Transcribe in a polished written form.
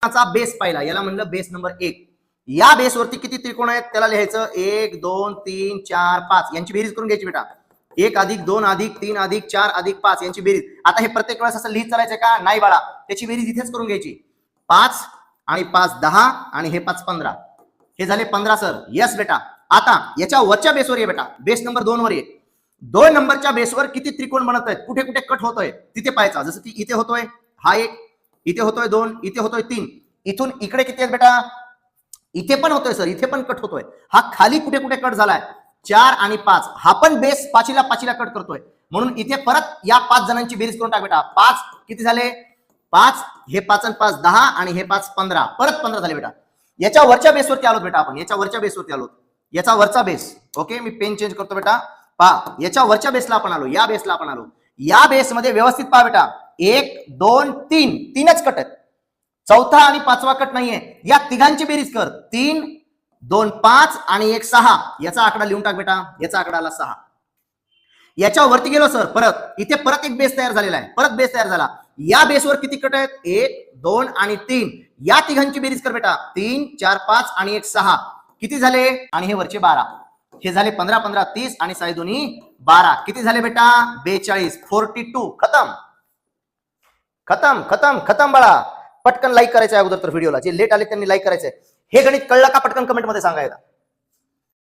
Base पाहिला, याला म्हणलं बेस नंबर 1. या बेसवरती किती त्रिकोण आहेत त्याला लिहायचं 1 2 3 4 5 यांची बेरीज करून घ्यायची बेटा. 1 + 2 + 3 + 4 + 5 यांची बेरीज. आता हे प्रत्येक वेळेस असं लिहित चालायचं का? नाही बाळा, त्याची बेरीज इथेच करून घ्यायची. 5 आणि 5 10 आणि हे 5 15. हे झाले 15 सर. यस बेटा. आता याच्या वरच्या बेसवर ये बेटा, बेस नंबर 2 वर ये. 2 नंबरच्या बेसवर किती त्रिकोण बनत आहेत, कुठे कुठे कट होतोय तिथे पाहायचा. जसं की इथे होतोय हा 1, इथे होतोय 2, इथे होतोय 3. इथून इकडे किती आहेत बेटा? इथे पण होतोय सर, इथे पण कट होतोय. हा खाली कुठे कुठे कट झालाय? 4 आणि 5. हा पण बेस 5ला कट करतोय. म्हणून इथे परत या 5 जणांची बेरीज करून टाक बेटा. 5 किती झाले? 5, हे 5 आणि 5 10 आणि हे 5 15. परत 15 झाले बेटा. याच्या वरच्या बेसवरती आलो बेटा आपण. याच्या वरच्या बेसवरती आलो. याचा वरचा बेस. ओके, मी पेन चेंज करतो बेटा. पहा, याच्या वरच्या बेसला आपण आलो. या बेसला आपण आलो. या बेसमध्ये व्यवस्थित पहा बेटा. 1 2 3 तीनच कट आहेत. चौथा आणि 5वा कट नाहीये. या तिघांची बेरीज कर. 3 2 5 आणि 1 6. याचा आकडा लिहून टाक बेटा. याचा आकडा आला 6. याच्या वरती गेलो सर, परत इथे परत एक बेस तयार झालेला आहे. परत बेस तयार झाला. या बेसवर किती कट आहेत? 1 2 आणि 3. या तिघांची बेरीज कर बेटा. 3 4 5 आणि 1 6. किती झाले? आणि हे वरचे 12. हे झाले 15 15 30 आणि 6 दोन्ही 12. किती झाले बेटा? 42. 42. खतम खतम खतम खतम बाळा. पटकन लाईक करायचं अगोदर तर व्हिडिओला. जे लेट आले त्यांनी लाईक करायचंय. हे गणित कळलं का? पटकन कमेंट मध्ये सांगा.